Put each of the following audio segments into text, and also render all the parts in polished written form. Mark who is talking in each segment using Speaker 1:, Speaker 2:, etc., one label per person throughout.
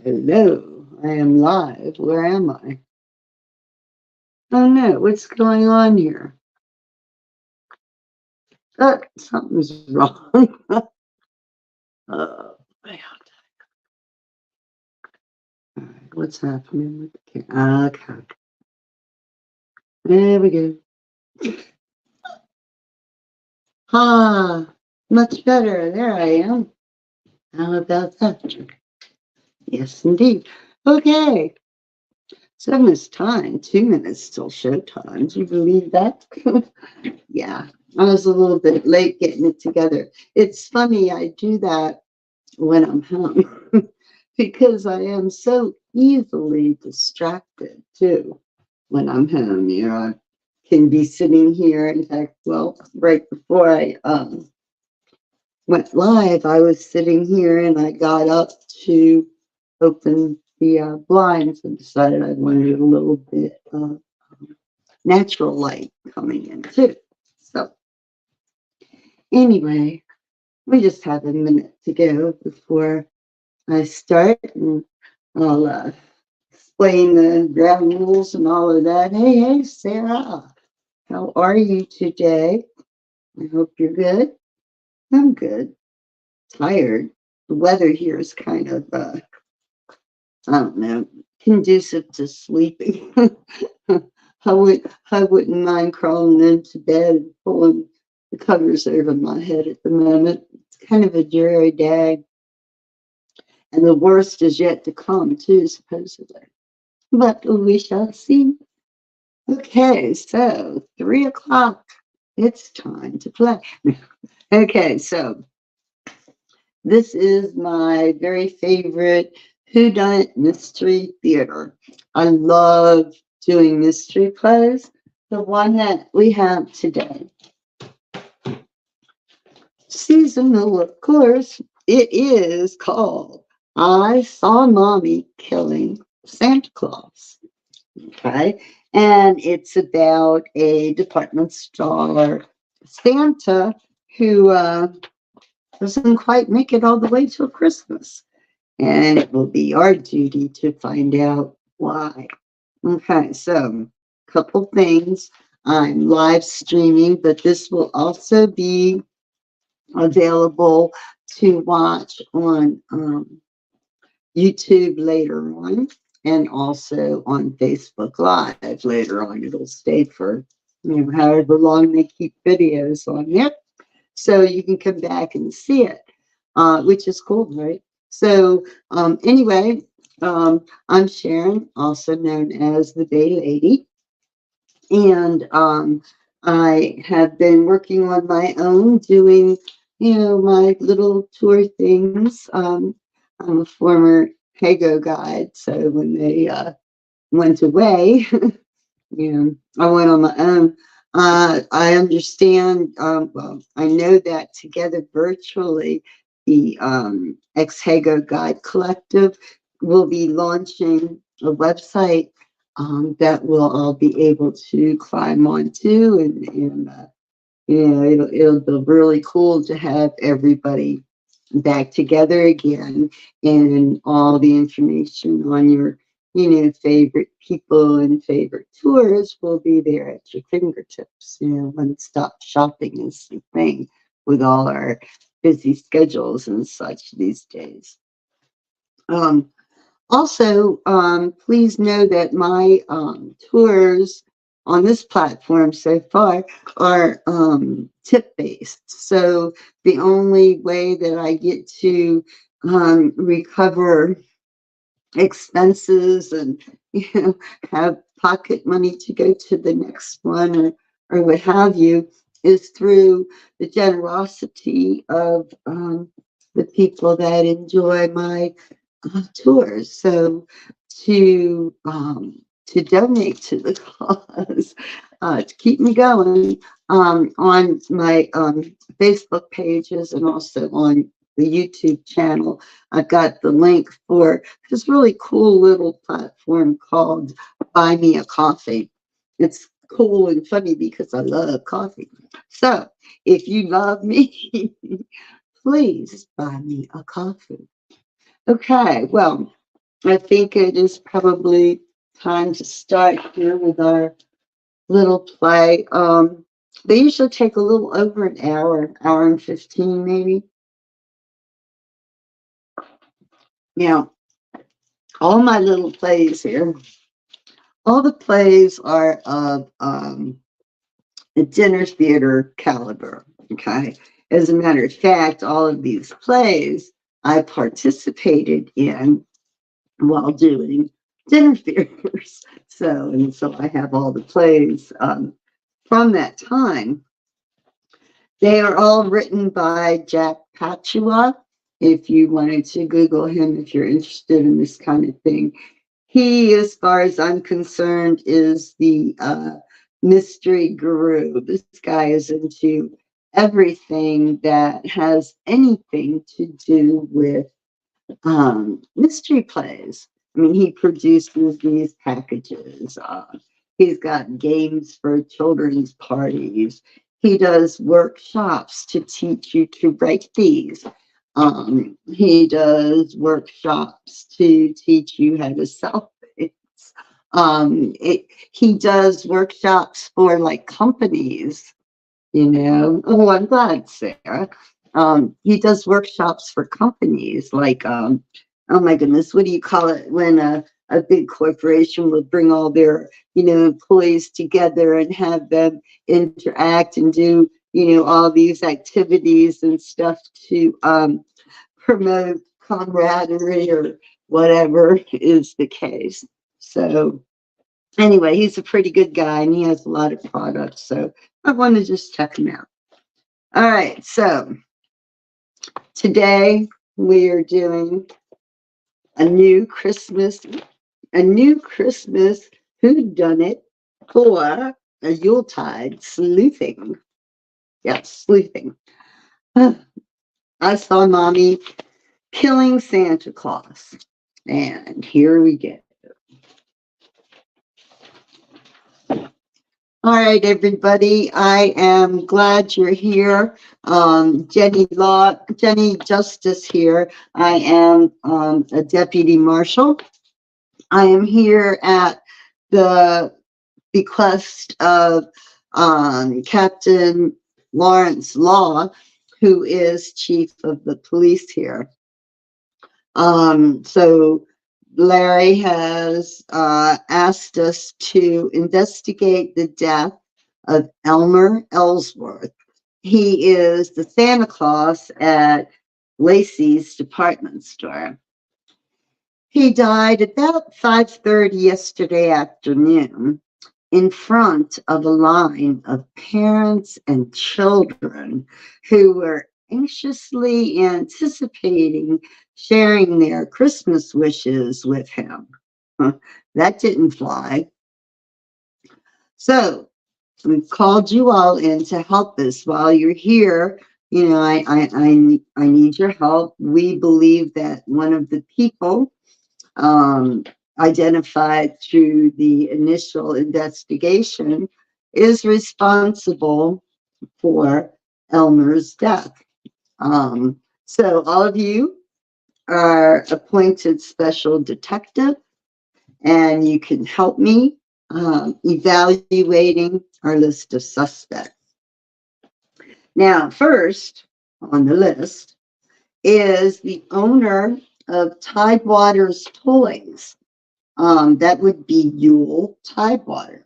Speaker 1: Hello, I am live. Where am I? Oh no, what's going on here? Something's wrong. Oh, man. All right, what's happening with the camera? Okay, there we go. Ah, much better. There I am. How about that? Yes, indeed. Okay, so Miss Time, 2 minutes till showtime. Do you believe that? Yeah, I was a little bit late getting it together. It's funny, I do that when I'm home because I am so easily distracted too when I'm home. I can be sitting here. In fact, well, right before I went live, I was sitting here and I got up to open the blinds and decided I wanted a little bit of natural light coming in too. So anyway, we just have a minute to go before I start, and I'll explain the ground rules and all of that. Hey, Sarah, how are you today? I hope you're good. I'm good. Tired. The weather here is kind of, I don't know, conducive to sleeping. I wouldn't mind crawling into bed and pulling the covers over my head at the moment. It's kind of a dreary day. And the worst is yet to come, too, supposedly. But we shall see. Okay, so 3 o'clock. It's time to play. Okay, so this is my very favorite Whodunnit mystery theater. I love doing mystery plays. The one that we have today, seasonal, of course, it is called I Saw Mommy Killing Santa Claus. Okay. And it's about a department store Santa who doesn't quite make it all the way till Christmas. And it will be our duty to find out why. Okay, so a couple things. I'm live streaming, but this will also be available to watch on YouTube later on, and also on Facebook Live later on. It'll stay for however long they keep videos on there, so you can come back and see it, which is cool, right? So anyway, I'm Sharon, also known as the Bay Lady, and I have been working on my own, doing my little tour things. I'm a former Hago guide, so when they went away, I went on my own. I understand, well, I know that Together Virtually, the ex-Hago Guide Collective, will be launching a website that we'll all be able to climb onto, and it'll be really cool to have everybody back together again, and all the information on your favorite people and favorite tours will be there at your fingertips. One-stop shopping is the thing with all our busy schedules and such these days. Also, please know that my tours on this platform so far are tip-based. So the only way that I get to recover expenses and have pocket money to go to the next one, or what have you, is through the generosity of the people that enjoy my tours. So to donate to the cause, to keep me going, on my Facebook pages and also on the YouTube channel, I've got the link for this really cool little platform called Buy Me a Coffee. It's cool and funny because I love coffee. So if you love me, please buy me a coffee. Okay, well, I think it is probably time to start here with our little play. They usually take a little over an hour and 15 maybe. Now, all my little plays here, all the plays are of a dinner theater caliber. Okay. As a matter of fact, all of these plays I participated in while doing dinner theaters. So I have all the plays from that time. They are all written by Jack Pachua. If you wanted to Google him, if you're interested in this kind of thing, he, as far as I'm concerned, is the mystery guru. This guy is into everything that has anything to do with mystery plays. I mean, he produces these packages. He's got games for children's parties. He does workshops to teach you to write these. He does workshops to teach you how to sell things. He does workshops for like companies, you know. Oh, I'm glad, Sarah. He does workshops for companies like, oh my goodness, what do you call it when a big corporation will bring all their, employees together and have them interact and do, all these activities and stuff to promote camaraderie or whatever is the case. So anyway, he's a pretty good guy and he has a lot of products. So I want to just check him out. All right. So today we are doing a new Christmas, Whodunnit for a Yuletide sleuthing. Yes, sleuthing. I saw Mommy killing Santa Claus. And here we go. All right, everybody. I am glad you're here. Jenny Justice here. I am a deputy marshal. I am here at the bequest of Captain Lawrence Law, who is chief of the police here. So Larry has asked us to investigate the death of Elmer Ellsworth. He is the Santa Claus at Lacey's department store. He died about 5:30 yesterday afternoon in front of a line of parents and children who were anxiously anticipating sharing their Christmas wishes with him. That didn't fly. So we've called you all in to help us while you're here. I need your help. We believe that one of the people identified through the initial investigation is responsible for Elmer's death. So all of you are appointed special detective, and you can help me evaluating our list of suspects. Now, first on the list is the owner of Tidewater's Toys. That would be Yule Tidewater.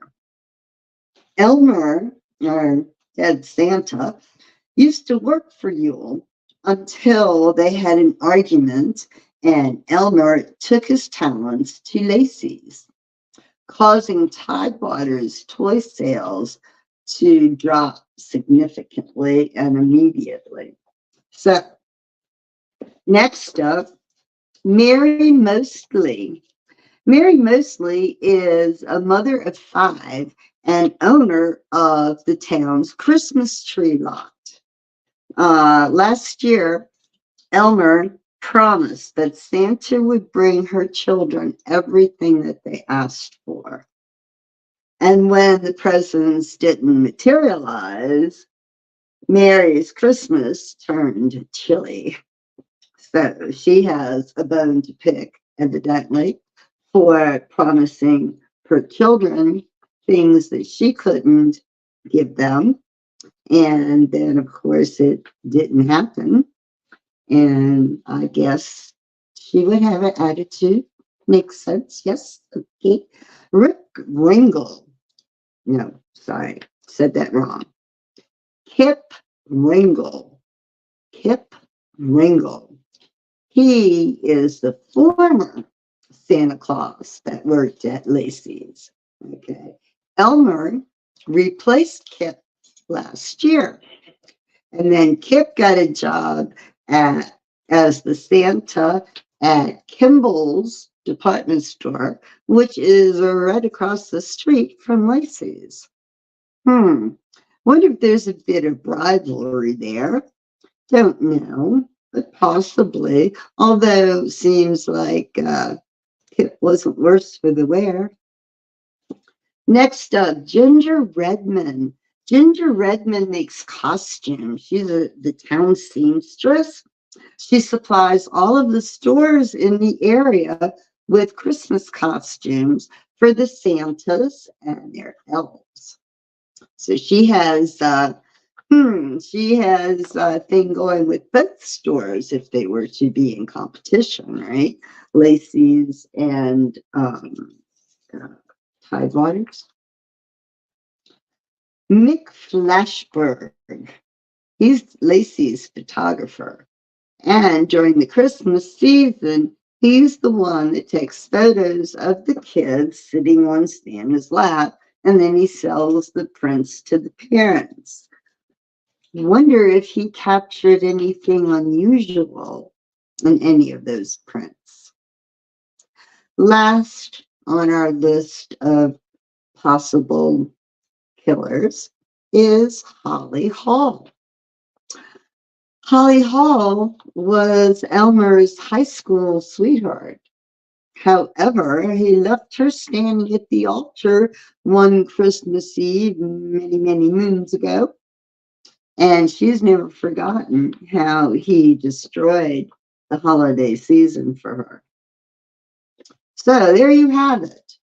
Speaker 1: Elmer, or Dead Santa, used to work for Yule until they had an argument and Elmer took his talents to Lacey's, causing Tidewater's toy sales to drop significantly and immediately. So, next up, Mary Mostly. Mary Mostly is a mother of 5 and owner of the town's Christmas tree lot. Last year, Elmer promised that Santa would bring her children everything that they asked for. And when the presents didn't materialize, Mary's Christmas turned chilly. So she has a bone to pick evidently, for promising her children things that she couldn't give them. And then, of course, it didn't happen. And I guess she would have an attitude. Makes sense. Yes. Okay. Rick Ringle. No, sorry. Said that wrong. Kip Ringle. Kip Ringle. He is the former Santa Claus that worked at Lacey's. Okay. Elmer replaced Kip last year. And then Kip got a job at as the Santa at Kimball's department store, which is right across the street from Lacey's. Wonder if there's a bit of rivalry there. Don't know, but possibly. Although it seems like Kip wasn't worse for the wear. Next up, Ginger Redmond. Ginger Redmond makes costumes. She's the town seamstress. She supplies all of the stores in the area with Christmas costumes for the Santas and their elves. So she has a thing going with both stores if they were to be in competition, right? Lacey's and Tidewaters. Mick Flashberg. He's Lacey's photographer. And during the Christmas season, he's the one that takes photos of the kids sitting on Santa's lap, and then he sells the prints to the parents. I wonder if he captured anything unusual in any of those prints. Last on our list of possible killers is Holly Hall. Holly Hall was Elmer's high school sweetheart. However, he left her standing at the altar one Christmas Eve many, many moons ago. And she's never forgotten how he destroyed the holiday season for her. So there you have it.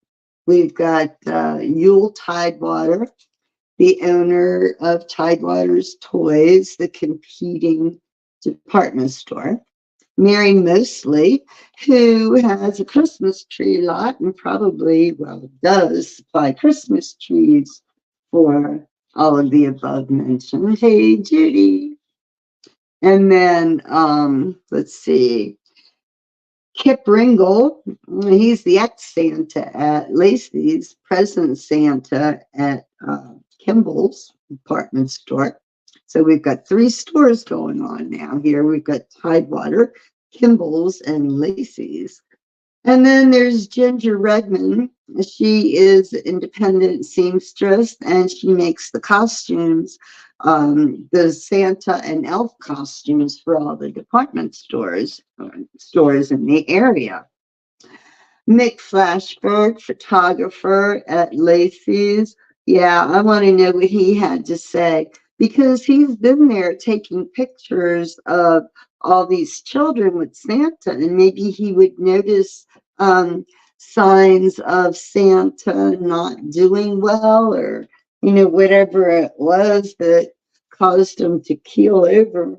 Speaker 1: We've got Yule Tidewater, the owner of Tidewater's Toys, the competing department store. Mary Mosley, who has a Christmas tree lot and probably, well, does supply Christmas trees for all of the above mentioned. Hey, Judy. And then, let's see, Kip Ringle, he's the ex-Santa at Lacey's, present Santa at Kimball's department store. So we've got 3 stores going on now here. We've got Tidewater, Kimball's, and Lacey's. And then there's Ginger Redmond. She is independent seamstress, and she makes the costumes, the Santa and elf costumes for all the department stores in the area. Mick Flashberg, photographer at Lacey's. Yeah, I want to know what he had to say because he's been there taking pictures of all these children with Santa, and maybe he would notice signs of Santa not doing well, or whatever it was that caused him to keel over,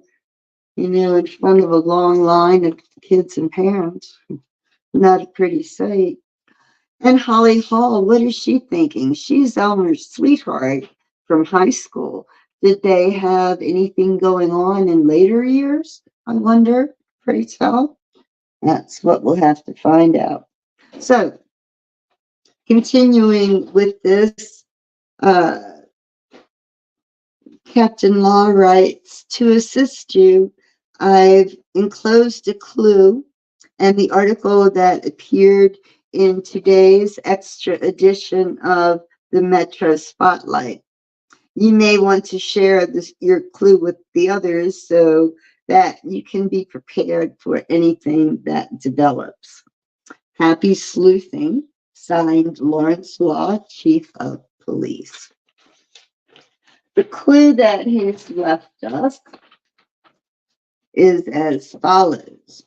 Speaker 1: in front of a long line of kids and parents. Not a pretty sight. And Holly Hall, what is she thinking? She's Elmer's sweetheart from high school. Did they have anything going on in later years? I wonder. Pray tell. That's what we'll have to find out. So, continuing with this, Captain Law writes, to assist you, I've enclosed a clue and the article that appeared in today's extra edition of the Metro Spotlight. You may want to share your clue with the others so that you can be prepared for anything that develops. Happy sleuthing, signed Lawrence Law, Chief of Police. The clue that he's left us is as follows.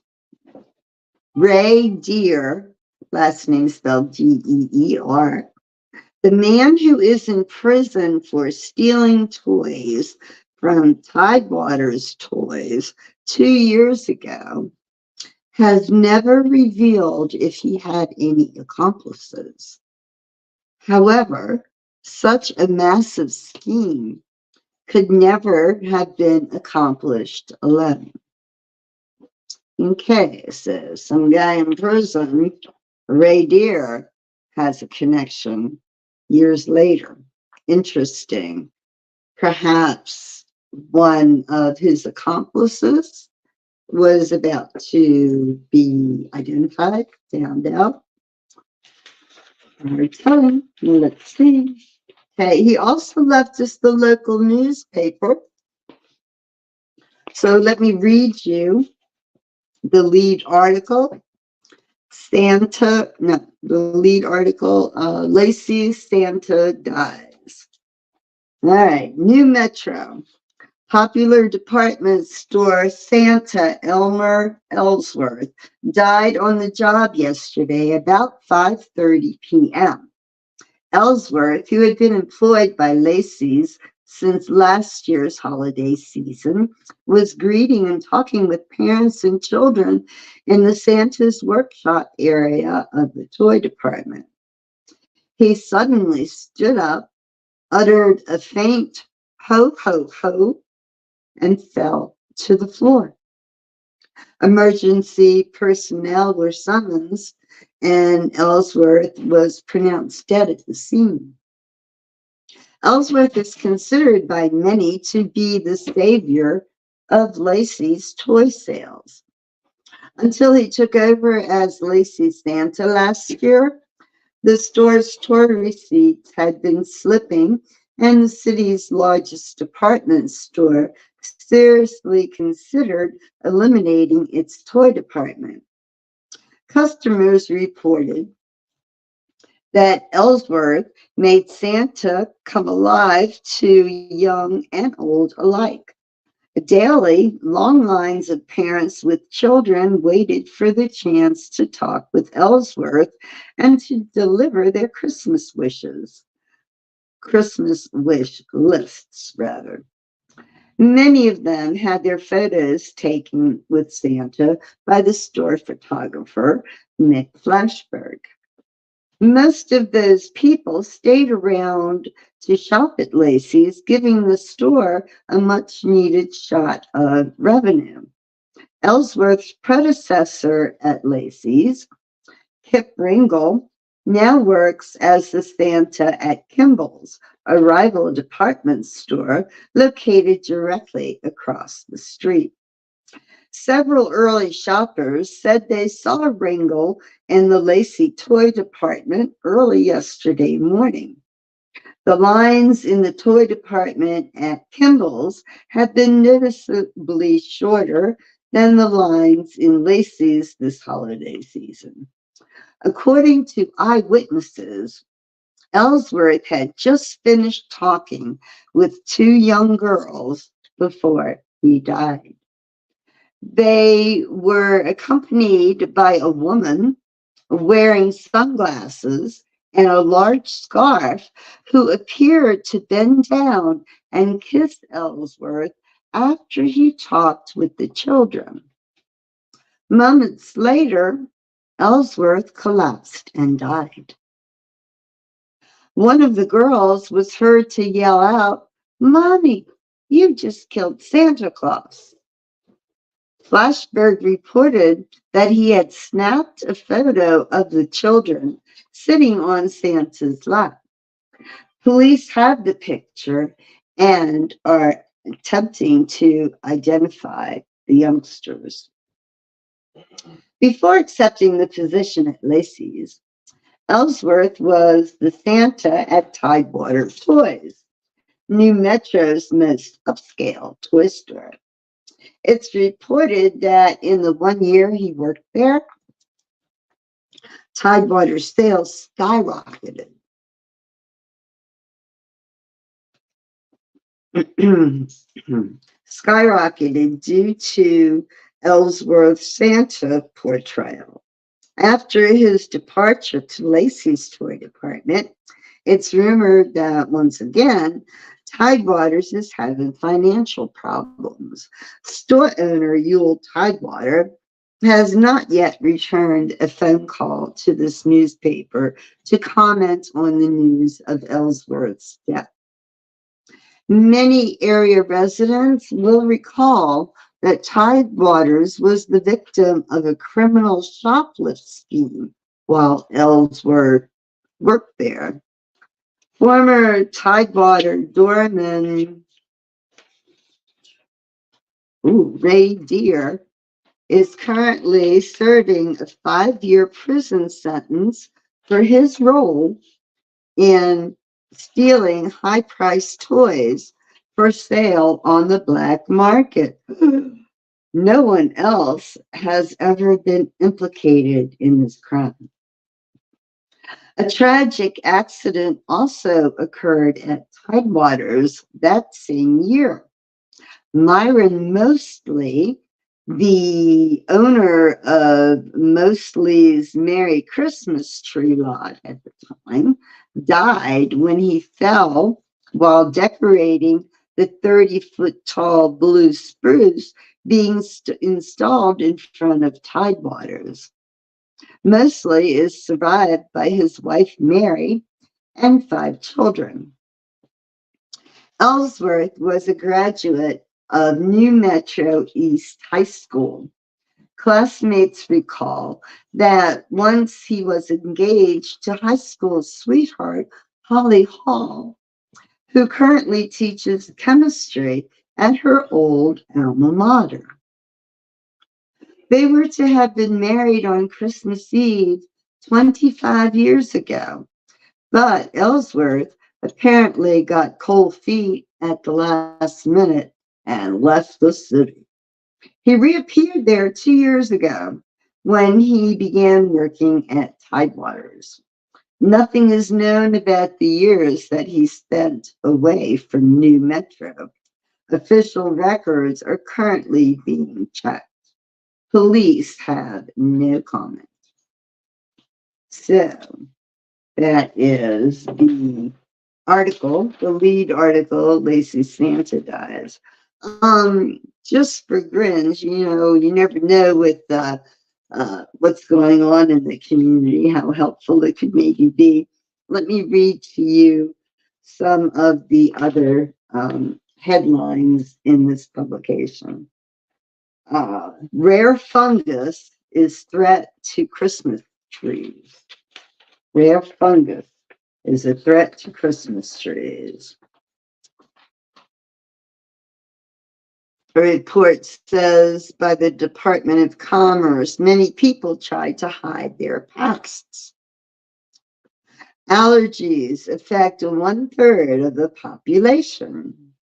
Speaker 1: Ray Deer, last name spelled Geer, the man who is in prison for stealing toys from Tidewater's Toys 2 years ago, has never revealed if he had any accomplices. However, such a massive scheme could never have been accomplished alone. Okay, so some guy in prison, Ray Deer, has a connection years later. Interesting. Perhaps one of his accomplices was about to be identified, found out. Hard telling. Let's see. Okay, he also left us the local newspaper. So let me read you the lead article. Lacey's Santa dies. All right, New Metro. Popular department store Santa Elmer Ellsworth died on the job yesterday about 5:30 p.m. Ellsworth, who had been employed by Lacey's since last year's holiday season, was greeting and talking with parents and children in the Santa's workshop area of the toy department. He suddenly stood up, uttered a faint ho, ho, ho, and fell to the floor. Emergency personnel were summoned, and Ellsworth was pronounced dead at the scene. Ellsworth is considered by many to be the savior of Lacey's toy sales. Until he took over as Lacey's Santa last year, the store's toy receipts had been slipping, and the city's largest department store seriously considered eliminating its toy department. Customers reported that Ellsworth made Santa come alive to young and old alike. Daily, long lines of parents with children waited for the chance to talk with Ellsworth and to deliver their Christmas wish lists, rather. Many of them had their photos taken with Santa by the store photographer, Nick Flashberg. Most of those people stayed around to shop at Lacey's, giving the store a much needed shot of revenue. Ellsworth's predecessor at Lacey's, Kip Ringle, now works as the Santa at Kimball's, a rival department store located directly across the street. Several early shoppers said they saw Ringle in the Lacey toy department early yesterday morning. The lines in the toy department at Kimball's had been noticeably shorter than the lines in Lacey's this holiday season. According to eyewitnesses, Ellsworth had just finished talking with two young girls before he died. They were accompanied by a woman wearing sunglasses and a large scarf who appeared to bend down and kiss Ellsworth after he talked with the children. Moments later, Ellsworth collapsed and died. One of the girls was heard to yell out, "Mommy, you just killed Santa Claus." Flashberg reported that he had snapped a photo of the children sitting on Santa's lap. Police have the picture and are attempting to identify the youngsters. Before accepting the position at Lacey's, Ellsworth was the Santa at Tidewater Toys, New Metro's most upscale toy store. It's reported that in the 1 year he worked there, Tidewater sales skyrocketed. Skyrocketed due to Ellsworth's Santa portrayal. After his departure to Lacey's toy department, it's rumored that once again, Tidewaters is having financial problems. Store owner Yule Tidewater has not yet returned a phone call to this newspaper to comment on the news of Ellsworth's death. Many area residents will recall that Tidewaters was the victim of a criminal shoplift scheme while Ellsworth worked there. Former Tidewater doorman Ray Deere is currently serving a 5-year prison sentence for his role in stealing high-priced toys for sale on the black market. No one else has ever been implicated in this crime. A tragic accident also occurred at Tidewaters that same year. Myron Mostley, the owner of Mostley's Merry Christmas tree lot at the time, died when he fell while decorating the 30-foot tall blue spruce being installed in front of Tidewaters. Mostley is survived by his wife Mary and 5 children. Ellsworth was a graduate of New Metro East High School. Classmates recall that once he was engaged to high school sweetheart Holly Hall, who currently teaches chemistry at her old alma mater. They were to have been married on Christmas Eve 25 years ago, but Ellsworth apparently got cold feet at the last minute and left the city. He reappeared there 2 years ago when he began working at Tidewaters. Nothing is known about the years that he spent away from New Metro. Official records are currently being checked. Police have no comment. So that is the article, the lead article, Lacey Santa dies. Just for grins, you never know with what's going on in the community, how helpful it could maybe be. Let me read to you some of the other headlines in this publication. Rare fungus is threat to Christmas trees. Rare fungus is a threat to Christmas trees. A report says by the Department of Commerce, many people tried to hide their pests. Allergies affect 1/3 of the population.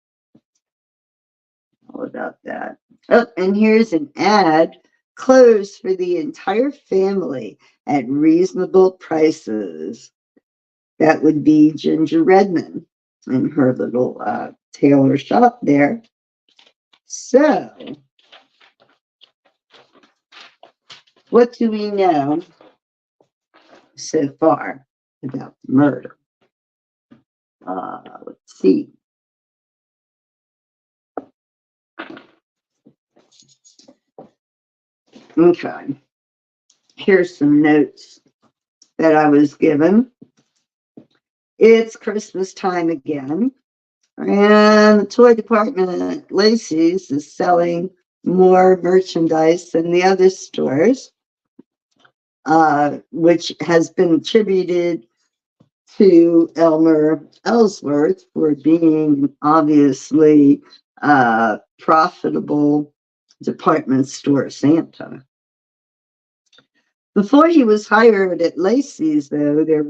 Speaker 1: All about that. Oh, and here's an ad. Clothes for the entire family at reasonable prices. That would be Ginger Redmond in her little tailor shop there. So, what do we know so far about the murder? Let's see. Okay. Here's some notes that I was given. It's Christmas time again, and the toy department at Lacey's is selling more merchandise than the other stores, which has been attributed to Elmer Ellsworth for being obviously profitable department store Santa. Before he was hired at Lacey's, though, they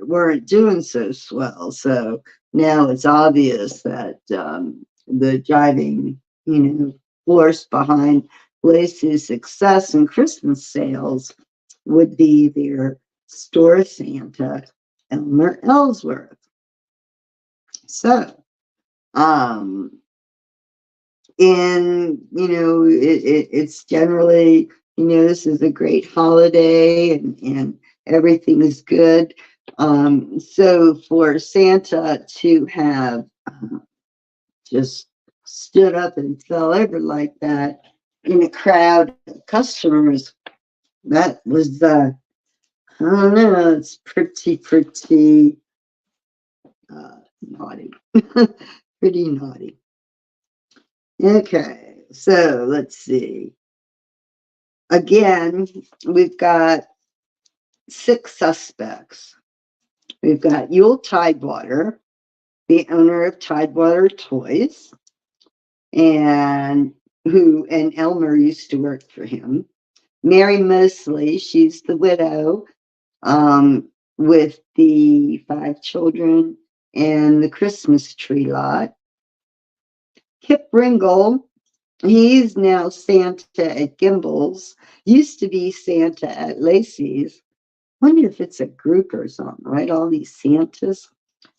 Speaker 1: weren't doing so swell. So now it's obvious that the driving, force behind Lacey's success in Christmas sales would be their store Santa, Elmer Ellsworth. So, it's generally This is a great holiday and everything is good. So for Santa to have just stood up and fell over like that in a crowd of customers, that was, I don't know, it's pretty naughty. Pretty naughty. Okay, so let's see. Again, we've got 6 suspects. We've got Yule Tidewater, the owner of Tidewater Toys, and Elmer used to work for him. Mary Mosley, she's the widow, with the 5 children and the Christmas tree lot. Kip Ringle, he's now Santa at Gimbel's. Used to be Santa at Lacey's. Wonder if it's a group or something, right? All these Santas.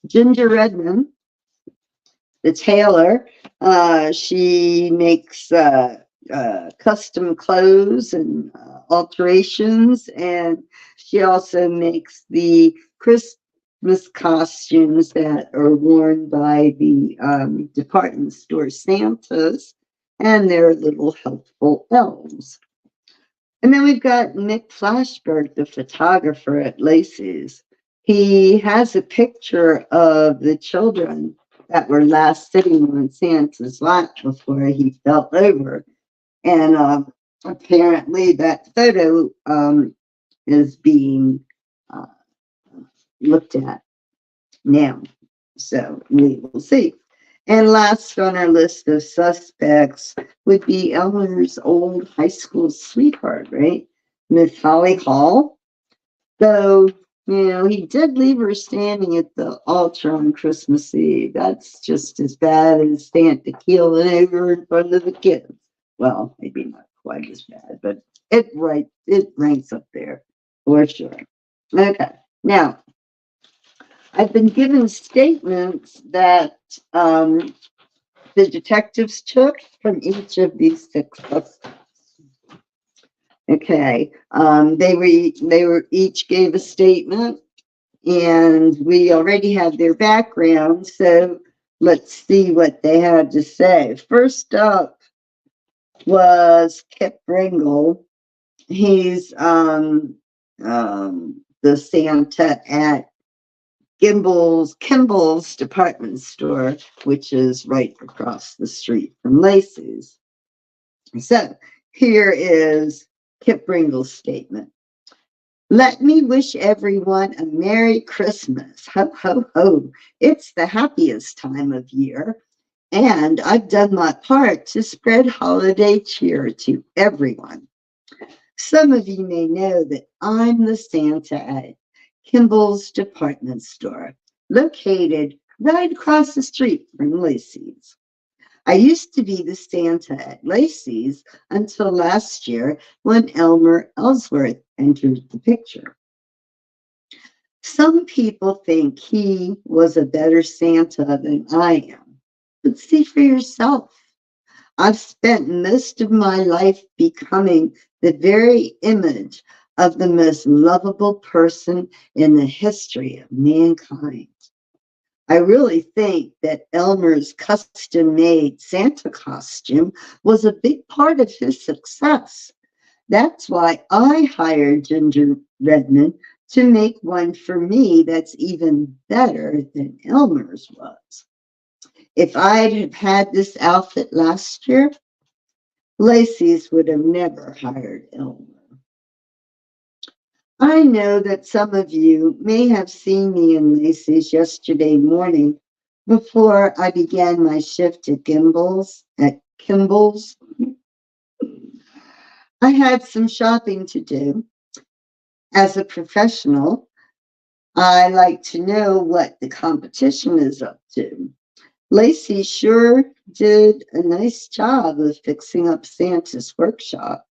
Speaker 1: Ginger Redmond, the tailor, she makes custom clothes and alterations, and she also makes the Christmas costumes that are worn by the department store Santas and their little helpful elves. And then we've got Nick Flashberg, the photographer at Lacey's. He has a picture of the children that were last sitting on Santa's lap before he fell over. And apparently that photo is being uh, looked at now. So we will see. And last on our list of suspects would be Elmer's old high school sweetheart, right? Miss Holly Hall. So, he did leave her standing at the altar on Christmas Eve. That's just as bad as Santa keeling over in front of the kids. Well, maybe not quite as bad, but it ranks up there for sure. Okay, now I've been given statements that the detectives took from each of these 6 suspects. Okay, they were each gave a statement, and we already have their background, so let's see what they had to say. First up was Kip Ringle. He's the Santa at Kimball's department store, which is right across the street from Lacey's. So here is Kip Ringle's statement. Let me wish everyone a Merry Christmas. Ho, ho, ho. It's the happiest time of year, and I've done my part to spread holiday cheer to everyone. Some of you may know that I'm the Santa at Kimball's department store, located right across the street from Lacey's. I used to be the Santa at Lacey's until last year when Elmer Ellsworth entered the picture. Some people think he was a better Santa than I am, but see for yourself. I've spent most of my life becoming the very image of the most lovable person in the history of mankind. I really think that Elmer's custom-made Santa costume was a big part of his success. That's why I hired Ginger Redmond to make one for me that's even better than Elmer's was. If I'd have had this outfit last year, Lacey's would have never hired Elmer. I know that some of you may have seen me in Lacey's yesterday morning before I began my shift at Kimball's. I had some shopping to do. As a professional, I like to know what the competition is up to. Lacey sure did a nice job of fixing up Santa's workshop.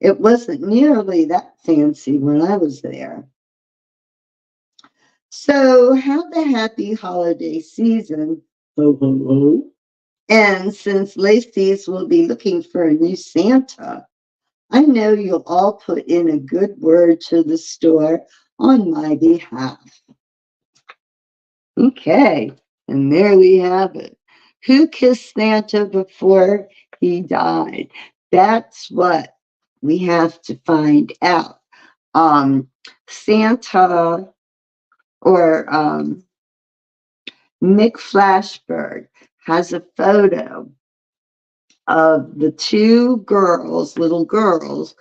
Speaker 1: It wasn't nearly that fancy when I was there. So have a happy holiday season. Ho, ho, ho. And since Lacey's will be looking for a new Santa, I know you'll all put in a good word to the store on my behalf. Okay, and there we have it. Who kissed Santa before he died? That's what we have to find out. Santa or Nick Flashberg has a photo of the two girls, little girls,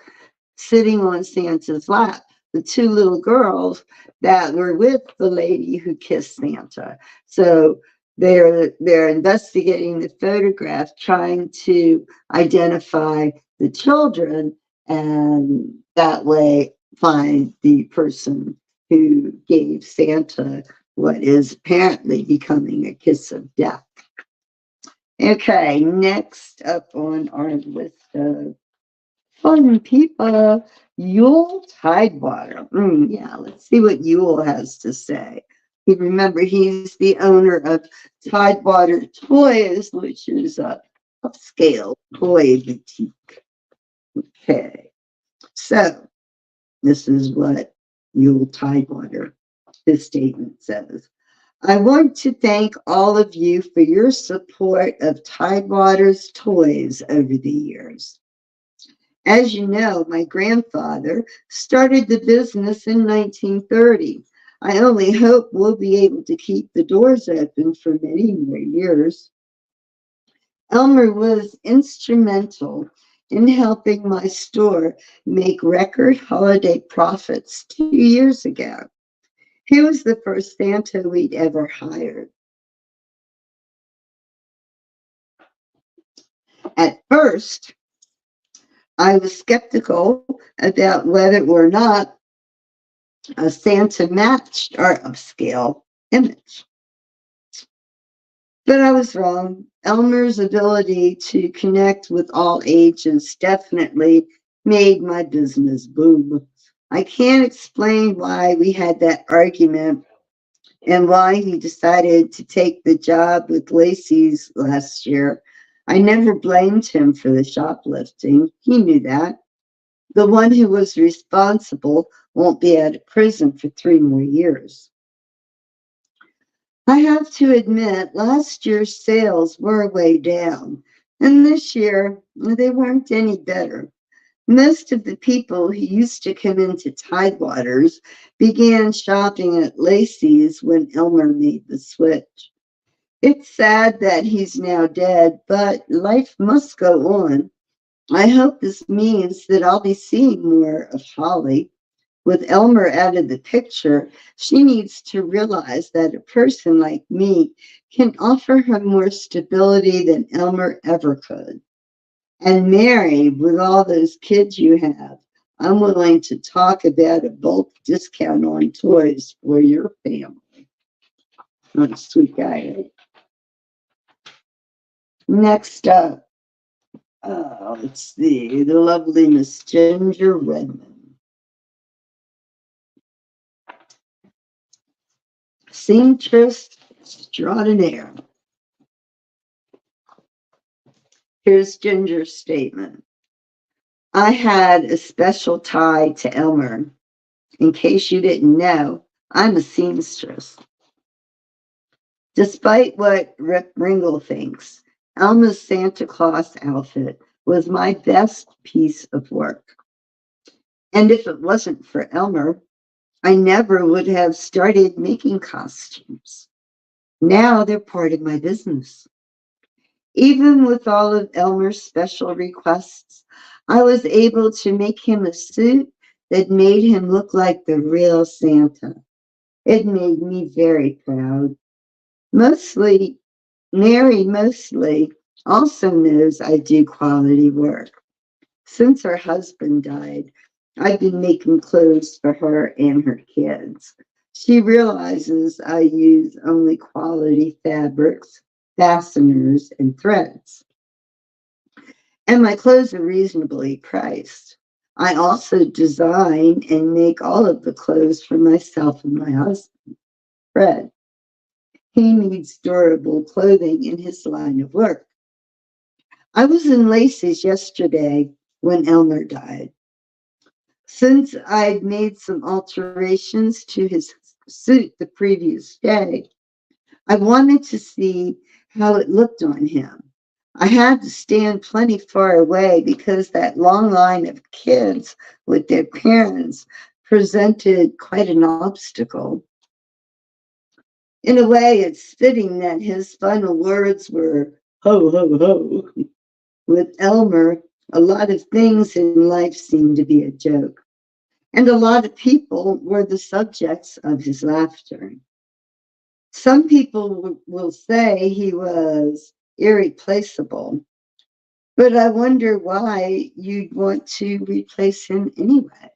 Speaker 1: sitting on Santa's lap. The two little girls that were with the lady who kissed Santa. So they're investigating the photograph, trying to identify the children, and that way find the person who gave Santa what is apparently becoming a kiss of death. Okay, next up on our list of fun people, Yule Tidewater. Yeah, let's see what Yule has to say. Remember, he's the owner of Tidewater Toys, which is a upscale toy boutique. Okay, so this is what Yule Tidewater, his statement says. I want to thank all of you for your support of Tidewater's toys over the years. As you know, my grandfather started the business in 1930. I only hope we'll be able to keep the doors open for many more years. Elmer was instrumental in helping my store make record holiday profits 2 years ago. He was the first Santa we'd ever hired. At first, I was skeptical about whether or not a Santa matched our upscale image. But I was wrong. Elmer's ability to connect with all ages definitely made my business boom. I can't explain why we had that argument and why he decided to take the job with Lacey's last year. I never blamed him for the shoplifting. He knew that. The one who was responsible won't be out of prison for 3 more years. I have to admit, last year's sales were way down, and this year they weren't any better. Most of the people who used to come into Tidewaters began shopping at Lacey's when Elmer made the switch. It's sad that he's now dead, but life must go on. I hope this means that I'll be seeing more of Holly. With Elmer out of the picture, she needs to realize that a person like me can offer her more stability than Elmer ever could. And Mary, with all those kids you have, I'm willing to talk about a bulk discount on toys for your family. What a sweet guy, right? Next up, let's see, the lovely Miss Ginger Redmond. Seamstress extraordinaire. Here's Ginger's statement. I had a special tie to Elmer. In case you didn't know, I'm a seamstress. Despite what Rick Ringle thinks, Elmer's Santa Claus outfit was my best piece of work. And if it wasn't for Elmer, I never would have started making costumes. Now they're part of my business. Even with all of Elmer's special requests, I was able to make him a suit that made him look like the real Santa. It made me very proud. Mary mostly also knows I do quality work. Since her husband died, I've been making clothes for her and her kids. She realizes I use only quality fabrics, fasteners, and threads. And my clothes are reasonably priced. I also design and make all of the clothes for myself and my husband, Fred. He needs durable clothing in his line of work. I was in Lacey's yesterday, when Elmer died. Since I'd made some alterations to his suit the previous day, I wanted to see how it looked on him. I had to stand plenty far away because that long line of kids with their parents presented quite an obstacle. In a way, it's fitting that his final words were, ho, ho, ho. With Elmer, a lot of things in life seemed to be a joke, and a lot of people were the subjects of his laughter. Some people will say he was irreplaceable, but I wonder why you'd want to replace him anyway.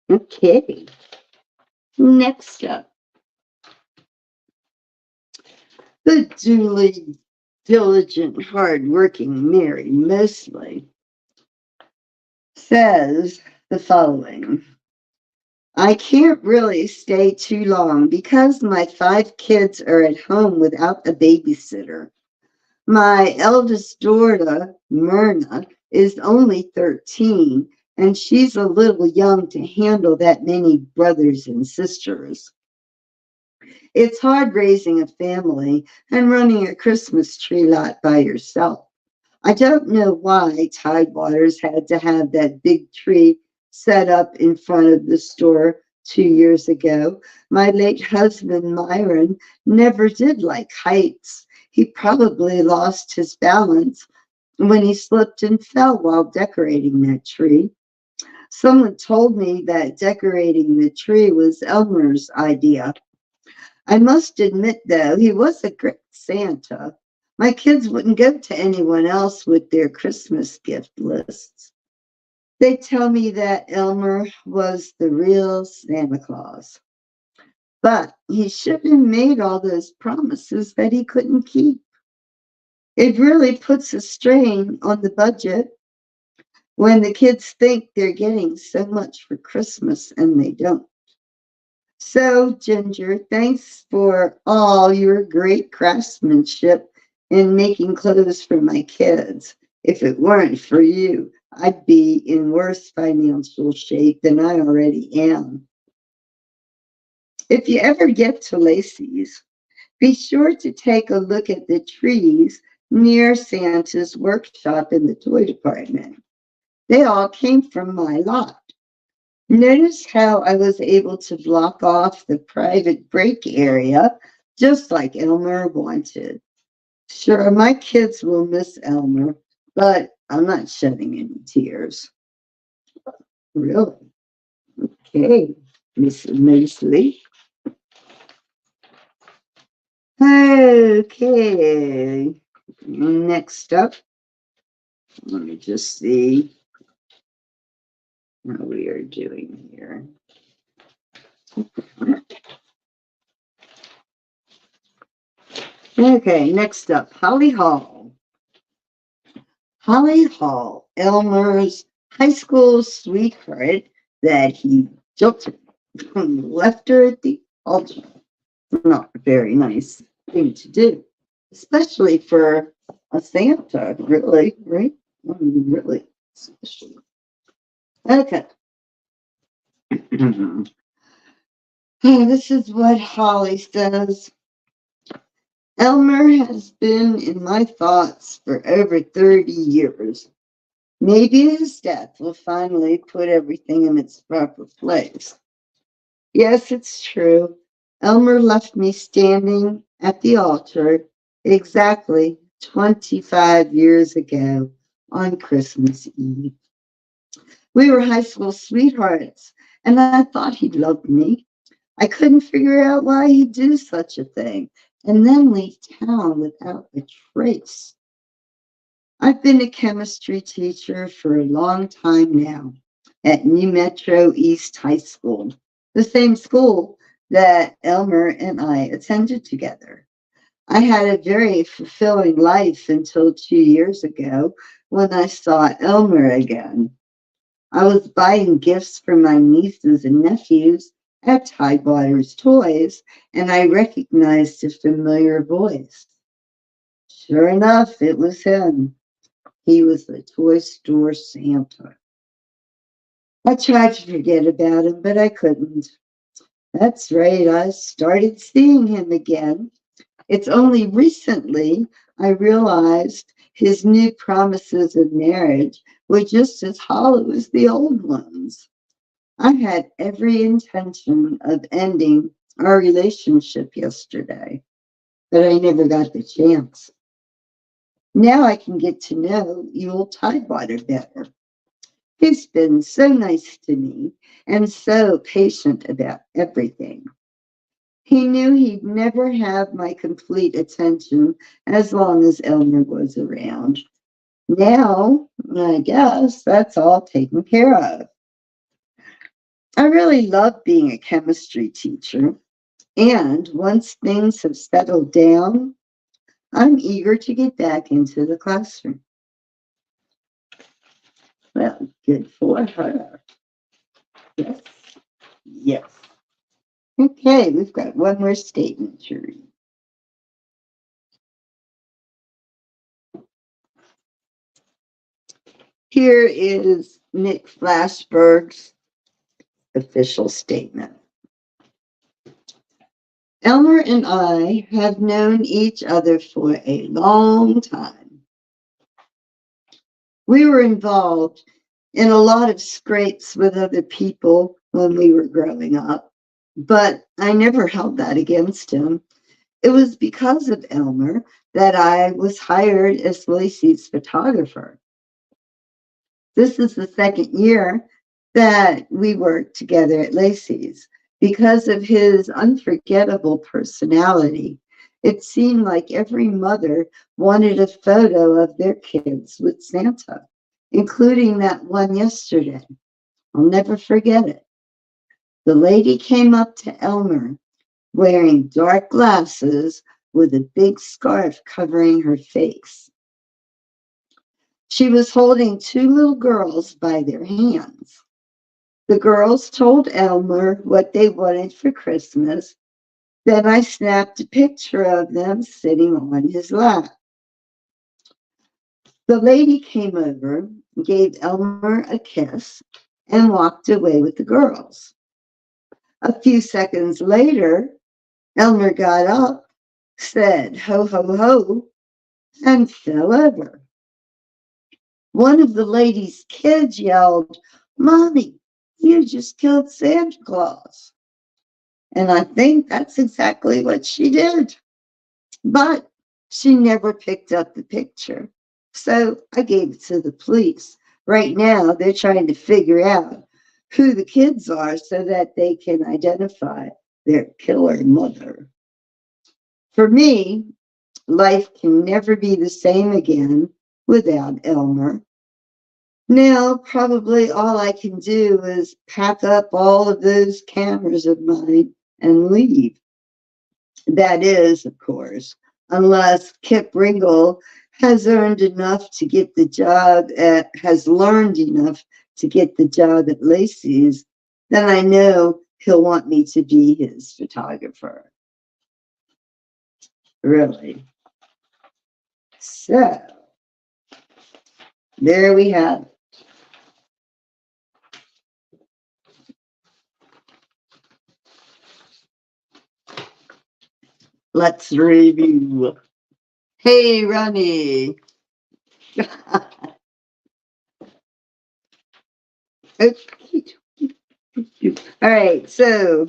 Speaker 1: Okay, next up, the duly diligent, hardworking Mary Mosley says the following. I can't really stay too long because my 5 kids are at home without a babysitter. My eldest daughter, Myrna, is only 13, and she's a little young to handle that many brothers and sisters. It's hard raising a family and running a Christmas tree lot by yourself. I don't know why Tidewaters had to have that big tree set up in front of the store 2 years ago. My late husband, Myron, never did like heights. He probably lost his balance when he slipped and fell while decorating that tree. Someone told me that decorating the tree was Elmer's idea. I must admit, though, he was a great Santa. My kids wouldn't go to anyone else with their Christmas gift lists. They tell me that Elmer was the real Santa Claus. But he shouldn't have made all those promises that he couldn't keep. It really puts a strain on the budget when the kids think they're getting so much for Christmas and they don't. So, Ginger, thanks for all your great craftsmanship in making clothes for my kids. If it weren't for you, I'd be in worse financial shape than I already am. If you ever get to Lacey's, be sure to take a look at the trees near Santa's workshop in the toy department. They all came from my lot. Notice how I was able to block off the private break area just like Elmer wanted. Sure, my kids will miss Elmer, but I'm not shedding any tears. Really? Okay, Miss Mosley. Okay, next up, let me just see how we are doing here. Okay, next up, Holly Hall. Holly Hall, Elmer's high school sweetheart that he jilted and left her at the altar. Not a very nice thing to do, especially for a Santa, really, right? I mean, really, especially. Okay. This is what Holly says. Elmer has been in my thoughts for over 30 years. Maybe his death will finally put everything in its proper place. Yes, it's true. Elmer left me standing at the altar exactly 25 years ago on Christmas Eve. We were high school sweethearts, and I thought he loved me. I couldn't figure out why he'd do such a thing and then leave town without a trace. I've been a chemistry teacher for a long time now at New Metro East High School, the same school that Elmer and I attended together. I had a very fulfilling life until 2 years ago when I saw Elmer again. I was buying gifts for my nieces and nephews at Tidewaters Toys, and I recognized a familiar voice. Sure enough, it was him. He was the toy store Santa. I tried to forget about him, but I couldn't. That's right, I started seeing him again. It's only recently I realized his new promises of marriage were just as hollow as the old ones. I had every intention of ending our relationship yesterday, but I never got the chance. Now I can get to know Yule Tidewater better. He's been so nice to me and so patient about everything. He knew he'd never have my complete attention as long as Elmer was around. Now, I guess that's all taken care of. I really love being a chemistry teacher, and once things have settled down, I'm eager to get back into the classroom. Well, good for her. Yes. Yes. Okay, we've got one more statement to read. Here is Nick Flashberg's official statement. Elmer and I have known each other for a long time. We were involved in a lot of scrapes with other people when we were growing up, but I never held that against him. It was because of Elmer that I was hired as Lacey's photographer. This is the second year that we worked together at Lacey's. Because of his unforgettable personality, it seemed like every mother wanted a photo of their kids with Santa, including that one yesterday. I'll never forget it. The lady came up to Elmer wearing dark glasses with a big scarf covering her face. She was holding two little girls by their hands. The girls told Elmer what they wanted for Christmas. Then I snapped a picture of them sitting on his lap. The lady came over, gave Elmer a kiss, and walked away with the girls. A few seconds later, Elmer got up, said ho ho ho, and fell over. One of the lady's kids yelled, "Mommy, you just killed Santa Claus." And I think that's exactly what she did. But she never picked up the picture. So I gave it to the police. Right now, they're trying to figure out who the kids are so that they can identify their killer mother. For me, life can never be the same again without Elmer. Now, probably all I can do is pack up all of those cameras of mine and leave. That is, of course, unless Kip Ringle has earned enough to get the job has learned enough to get the job at Lacey's, then I know he'll want me to be his photographer. Really. So, there we have it. Let's review. Hey, Ronnie. Okay. All right, so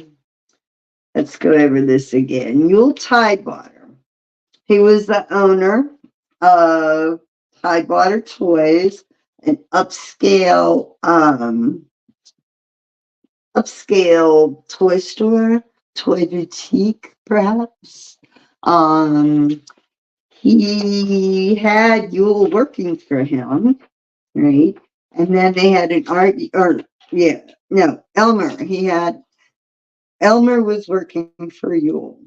Speaker 1: let's go over this again. Yule Tidewater. He was the owner of Tidewater Toys, an upscale toy store, toy boutique, perhaps. He had Yule working for him, right? And then they had an Elmer was working for Yule.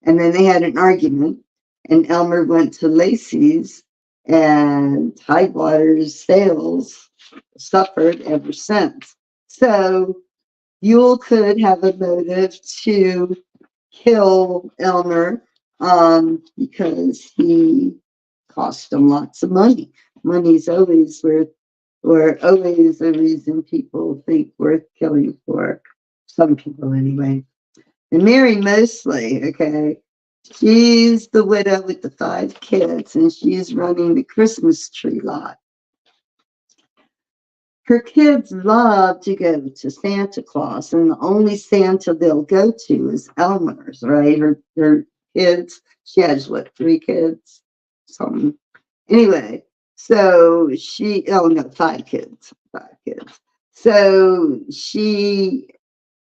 Speaker 1: And then they had an argument, and Elmer went to Lacey's, and Tidewater's sales suffered ever since. So Yule could have a motive to kill Elmer because he cost them lots of money. Money's always worth, or always a reason people think worth killing for. Some people anyway. And Mary Mosley, okay, she's the widow with the 5 kids, and she's running the Christmas tree lot. Her kids love to go to Santa Claus, and the only Santa they'll go to is Elmer's, right? Her kids, she has what, 3 kids? Something. Anyway, so oh no, 5 kids, 5 kids. So she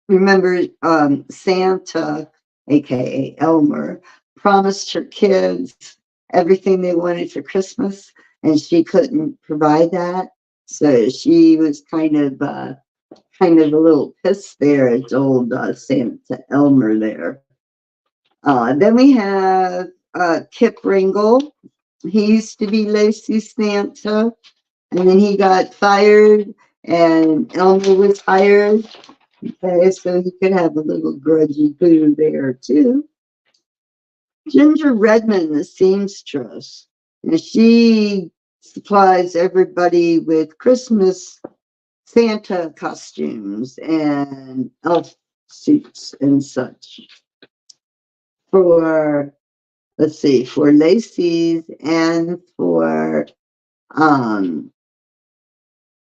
Speaker 1: remembers Santa, aka Elmer, promised her kids everything they wanted for Christmas, and she couldn't provide that. So she was kind of a little pissed there at old Santa Elmer there. Then we have Kip Ringle. He used to be Lacey's Santa, and then he got fired, and Elmer was hired. Okay, so he could have a little grudgy boo there too. Ginger Redmond, the seamstress, and she supplies everybody with Christmas Santa costumes and elf suits and such for, let's see, for Lacey's and for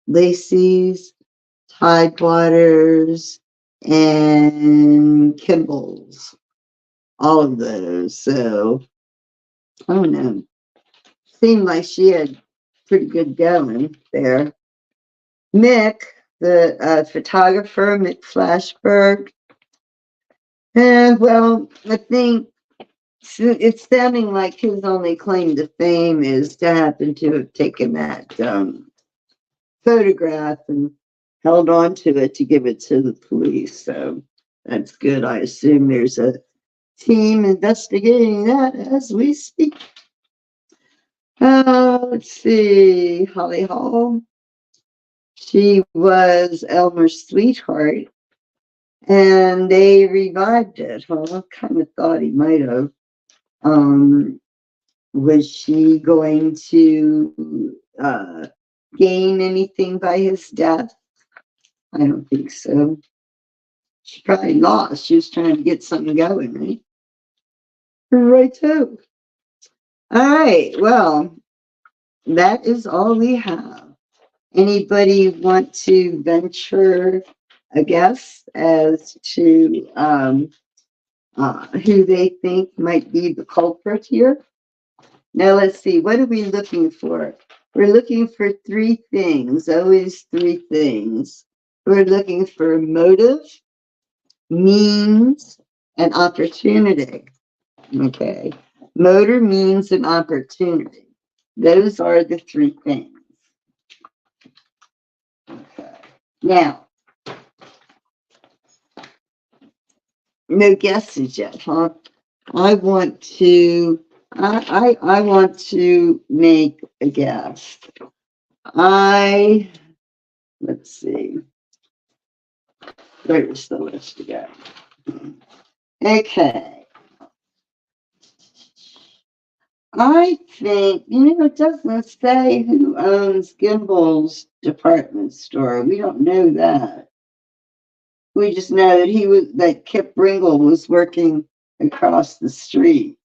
Speaker 1: Lacey's, Tidewaters, and Kimball's, all of those. So I don't know. Seemed like she had pretty good going there. Mick, the photographer, Mick Flashberg. Well, I think it's sounding like his only claim to fame is to happen to have taken that photograph and held on to it to give it to the police. So that's good. I assume there's a team investigating that as we speak. Let's see, Holly Hall. She was Elmer's sweetheart, and they revived it. Well, I kind of thought he might have. Was she going to gain anything by his death? I don't think so. She probably lost. She was trying to get something going, right? Right, too. All right. Well, that is all we have. Anybody want to venture a guess as to who they think might be the culprit here? Now, let's see. What are we looking for? We're looking for 3 things, always 3 things. We're looking for motive, means, and opportunity. Okay. Motive, means, and opportunity. Those are the 3 things. Okay. Now, no guesses yet, huh? I want to make a guess. Let's see. Where's the list again? Okay. I think, it doesn't say who owns Gimbel's department store. We don't know that. We just know that Kip Ringle was working across the street.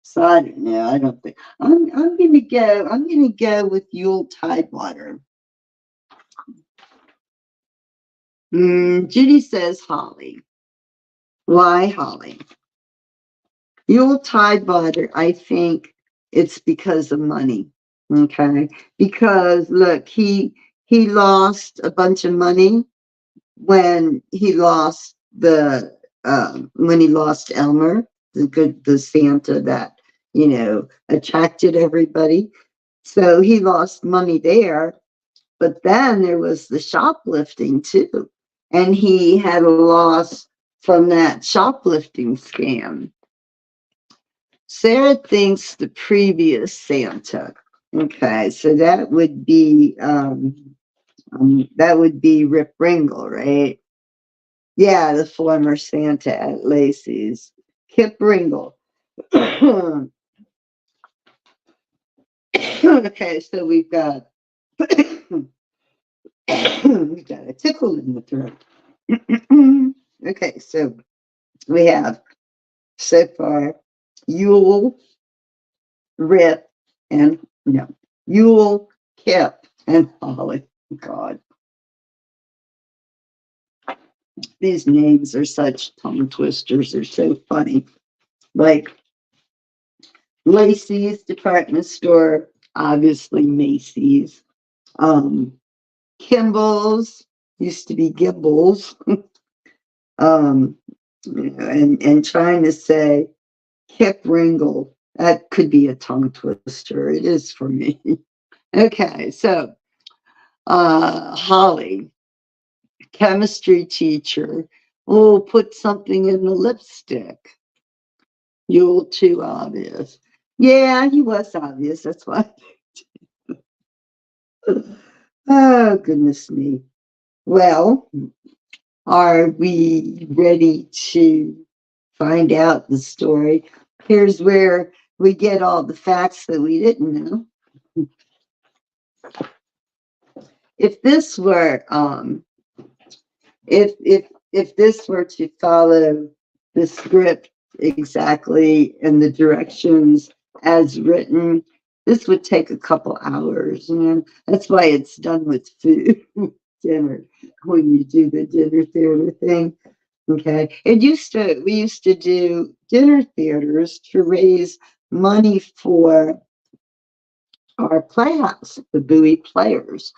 Speaker 1: So I don't know. I don't think I'm gonna go with Yule Tidewater. Judy says Holly. Why Holly? Yule Tidewater, I think it's because of money. Okay. Because look, he lost a bunch of money when he lost Elmer, the Santa that, attracted everybody. So he lost money there. But then there was the shoplifting too. And he had a loss from that shoplifting scam. Sarah thinks the previous Santa. Okay, so that would be Rip Ringle, right? Yeah, the former Santa at Lacey's. Kip Ringle. Okay, so we've got we've got a tickle in the throat. Okay, so we have so far Yule, Rip, and no, Yule, Kip, and Holly. God, these names are such tongue twisters. They're so funny. Like Lacey's department store, obviously Macy's. Um, Kimball's used to be Gimbals. um, and trying to say Kip Ringle. That could be a tongue twister. It is for me. Okay, so Holly, chemistry teacher. Oh, put something in the lipstick. You're too obvious. Yeah, he was obvious. That's why. Oh, goodness me. Well, are we ready to find out the story? Here's where we get all the facts that we didn't know. If this were if this were to follow the script exactly and the directions as written, this would take a couple hours, and that's why it's done with food dinner when you do the dinner theater thing. Okay, we used to do dinner theaters to raise money for our playhouse, the Bowie Players.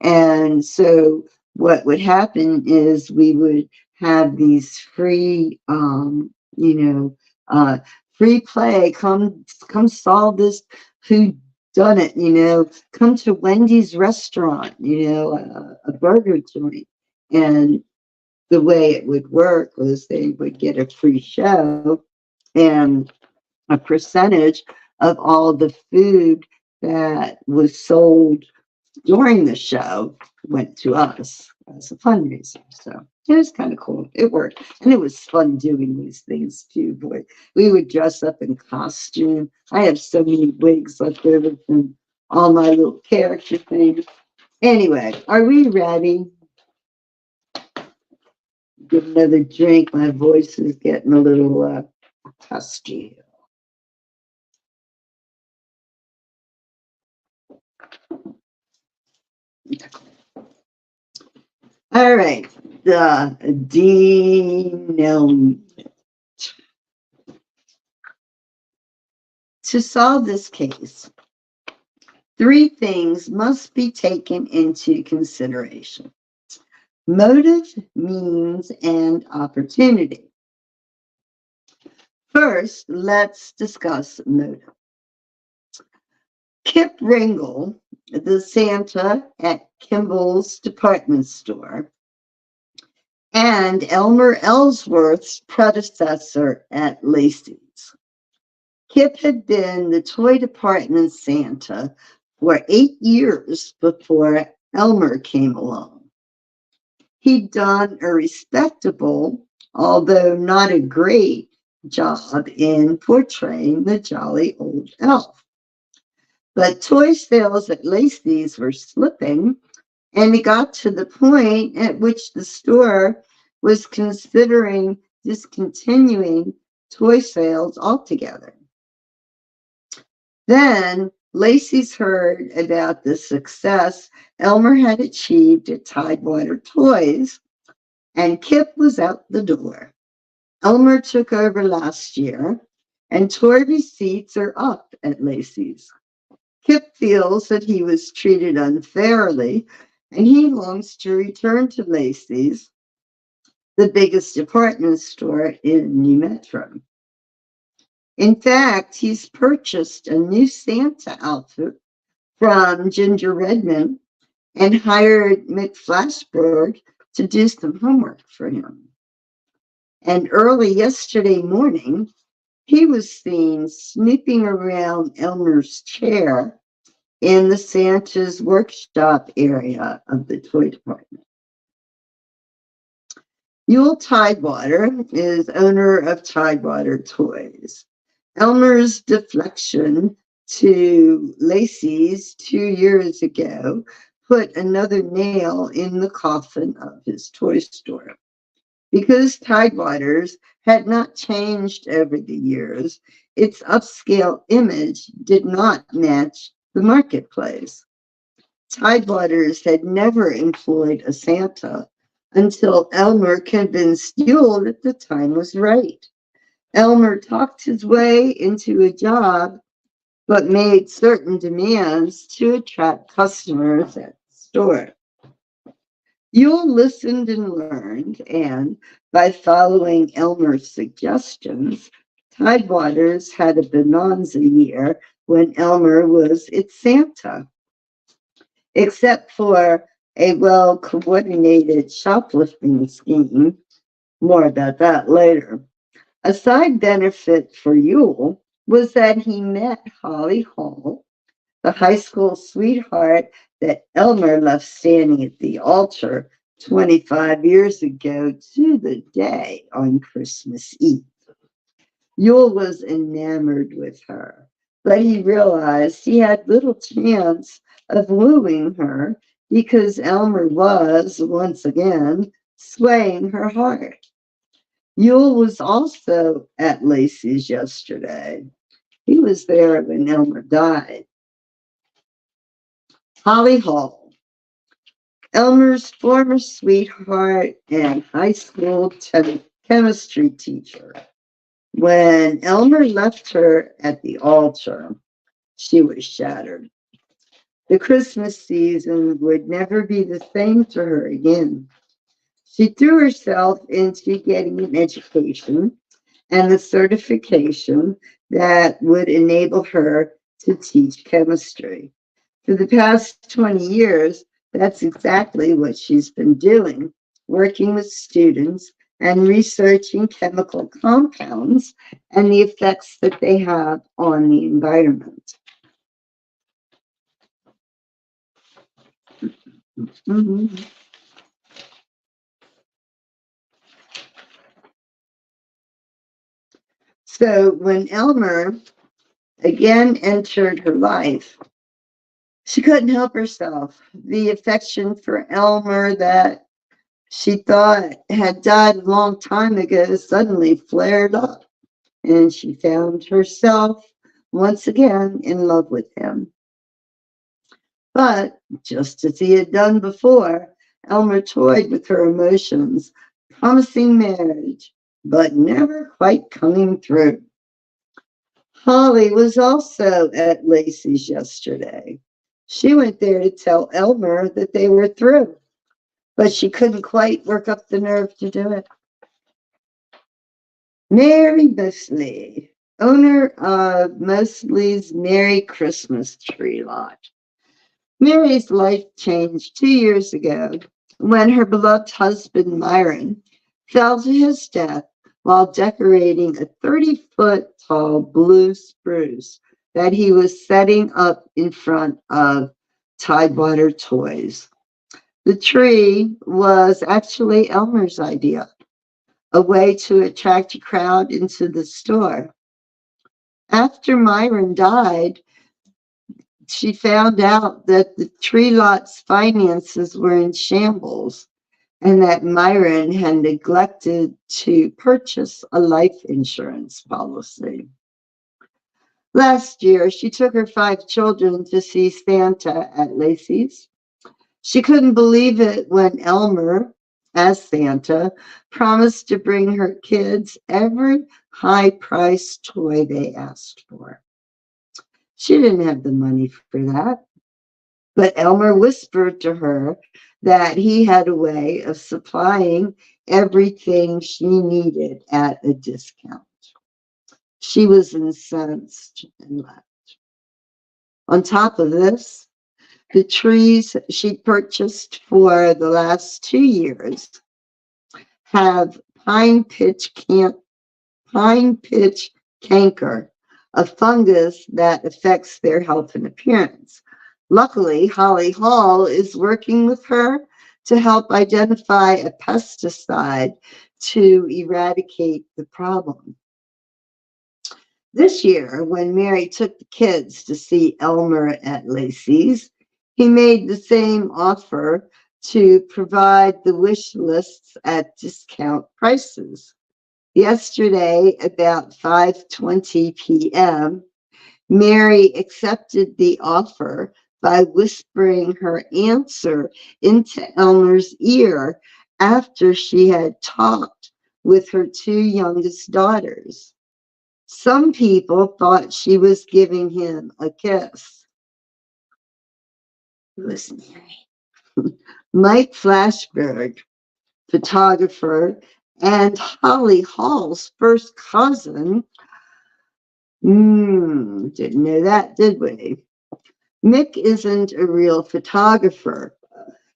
Speaker 1: And so what would happen is we would have these free, free play. Come solve this. Who done it? Come to Wendy's restaurant. A burger joint. And the way it would work was they would get a free show, and a percentage of all the food that was sold during the show went to us as a fundraiser. So it was kind of cool. It worked. And it was fun doing these things too, boy. We would dress up in costume. I have so many wigs left over from all my little character things. Anyway, are we ready? Get another drink. My voice is getting a little dusty. All right, the denouement. To solve this case, three things must be taken into consideration: motive, means, and opportunity. First, let's discuss motive. Kip Ringle, the Santa at Kimball's department store, and Elmer Ellsworth's predecessor at Lacey's. Kip had been the toy department Santa for 8 years before Elmer came along. He'd done a respectable, although not a great, job in portraying the jolly old elf. But toy sales at Lacey's were slipping, and it got to the point at which the store was considering discontinuing toy sales altogether. Then Lacey's heard about the success Elmer had achieved at Tidewater Toys, and Kip was out the door. Elmer took over last year, and toy receipts are up at Lacey's. Kip feels that he was treated unfairly, and he longs to return to Lacey's, the biggest department store in New Metro. In fact, he's purchased a new Santa outfit from Ginger Redmond and hired Mick Flashberg to do some homework for him. And early yesterday morning, he was seen snooping around Elmer's chair in the Santa's workshop area of the toy department. Yule Tidewater is owner of Tidewater Toys. Elmer's deflection to Lacey's 2 years ago put another nail in the coffin of his toy store. Because Tidewaters had not changed over the years, its upscale image did not match the marketplace. Tidewaters had never employed a Santa until Elmer convinced Yule that the time was right. Elmer talked his way into a job, but made certain demands to attract customers at the store. Yule listened and learned, and by following Elmer's suggestions, Tidewaters had a bonanza year when Elmer was its Santa. Except for a well coordinated shoplifting scheme. More about that later. A side benefit for Yule was that he met Holly Hall, the high school sweetheart that Elmer left standing at the altar 25 years ago to the day on Christmas Eve. Yule was enamored with her, but he realized he had little chance of wooing her because Elmer was, once again, swaying her heart. Yule was also at Lacey's yesterday. He was there when Elmer died. Holly Hall, Elmer's former sweetheart and high school chemistry teacher. When Elmer left her at the altar, she was shattered. The Christmas season would never be the same to her again. She threw herself into getting an education and the certification that would enable her to teach chemistry. For the past 20 years, that's exactly what she's been doing, working with students and researching chemical compounds and the effects that they have on the environment. Mm-hmm. So when Elmer again entered her life, she couldn't help herself. The affection for Elmer that she thought had died a long time ago suddenly flared up, and she found herself once again in love with him. But just as he had done before, Elmer toyed with her emotions, promising marriage, but never quite coming through. Holly was also at Lacey's yesterday. She went there to tell Elmer that they were through, but she couldn't quite work up the nerve to do it. Mary Mosley, owner of Mosley's Merry Christmas Tree Lot. Mary's life changed 2 years ago when her beloved husband, Myron, fell to his death while decorating a 30-foot tall blue spruce that he was setting up in front of Tidewater Toys. The tree was actually Elmer's idea, a way to attract a crowd into the store. After Myron died, she found out that the tree lot's finances were in shambles and that Myron had neglected to purchase a life insurance policy. Last year, she took her 5 children to see Santa at Lacey's. She couldn't believe it when Elmer, as Santa, promised to bring her kids every high-priced toy they asked for. She didn't have the money for that, but Elmer whispered to her that he had a way of supplying everything she needed at a discount. She was incensed and left. On top of this, the trees she purchased for the last 2 years have pine pitch canker, a fungus that affects their health and appearance. Luckily, Holly Hall is working with her to help identify a pesticide to eradicate the problem. This year, when Mary took the kids to see Elmer at Lacey's, he made the same offer to provide the wish lists at discount prices. Yesterday, about 5:20 p.m., Mary accepted the offer by whispering her answer into Elmer's ear after she had talked with her two youngest daughters. Some people thought she was giving him a kiss. Listen, Mary. Mike Flashberg, photographer, and Holly Hall's first cousin. Didn't know that, did we? Mick isn't a real photographer.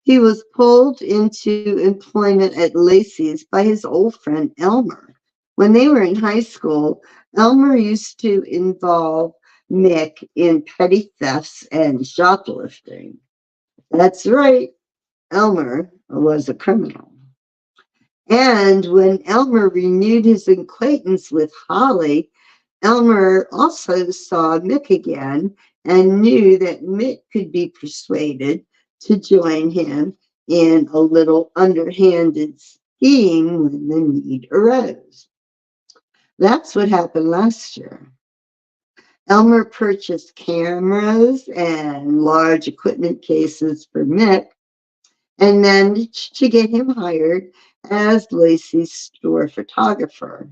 Speaker 1: He was pulled into employment at Lacey's by his old friend Elmer. When they were in high school, Elmer used to involve Mick in petty thefts and shoplifting. That's right, Elmer was a criminal. And when Elmer renewed his acquaintance with Holly, Elmer also saw Mick again and knew that Mick could be persuaded to join him in a little underhanded scheme when the need arose. That's what happened last year. Elmer purchased cameras and large equipment cases for Mick and managed to get him hired as Lacey's store photographer.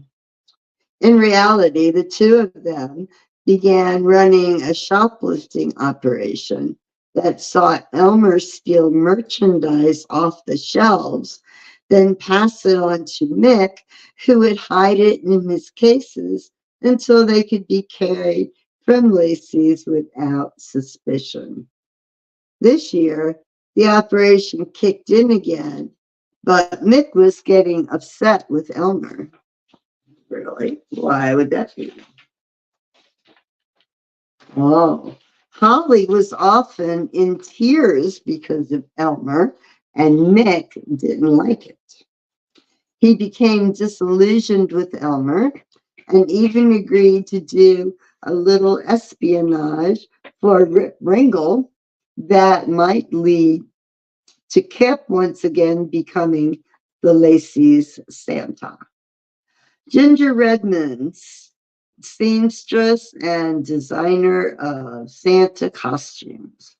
Speaker 1: In reality, the two of them began running a shoplifting operation that saw Elmer steal merchandise off the shelves, then pass it on to Mick, who would hide it in his cases until they could be carried from Lacey's without suspicion. This year, the operation kicked in again, but Mick was getting upset with Elmer. Really? Why would that be? Oh, Holly was often in tears because of Elmer, and Mick didn't like it. He became disillusioned with Elmer and even agreed to do a little espionage for Rip Ringle that might lead to Kip once again becoming the Lacey's Santa. Ginger Redmond's seamstress and designer of Santa costumes.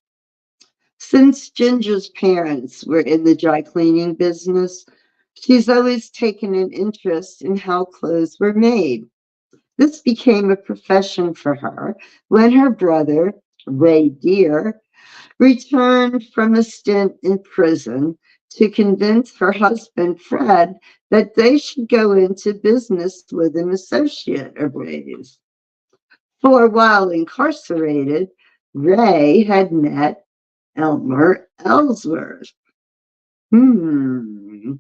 Speaker 1: Since Ginger's parents were in the dry cleaning business, she's always taken an interest in how clothes were made. This became a profession for her when her brother, Ray Deere, returned from a stint in prison to convince her husband, Fred, that they should go into business with an associate of Ray's. For while incarcerated, Ray had met Elmer Ellsworth, who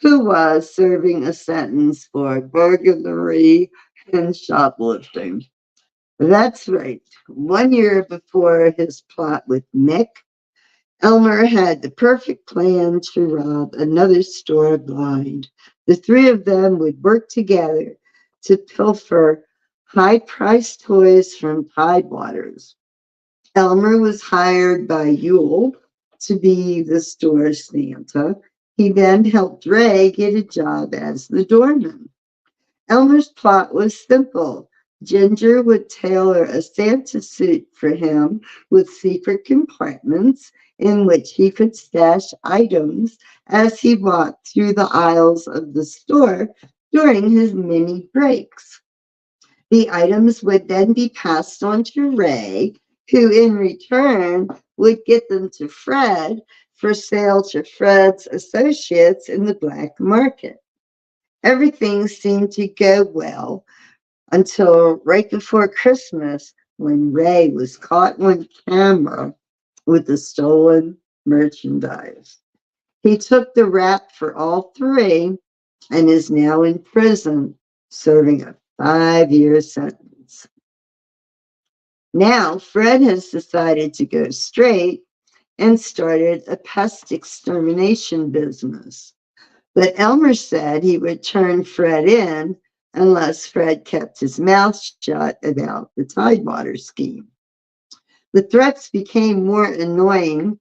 Speaker 1: was serving a sentence for burglary and shoplifting. That's right. 1 year before his plot with Mick, Elmer had the perfect plan to rob another store blind. The three of them would work together to pilfer high-priced toys from Tidewaters. Elmer was hired by Yule to be the store's Santa. He then helped Ray get a job as the doorman. Elmer's plot was simple. Ginger would tailor a Santa suit for him with secret compartments in which he could stash items as he walked through the aisles of the store during his mini breaks. The items would then be passed on to Ray, who in return would get them to Fred for sale to Fred's associates in the black market. Everything seemed to go well until right before Christmas when Ray was caught on camera with the stolen merchandise. He took the rap for all three and is now in prison serving a 5-year sentence. Now, Fred has decided to go straight and started a pest extermination business. But Elmer said he would turn Fred in unless Fred kept his mouth shut about the Tidewater scheme. The threats became more annoying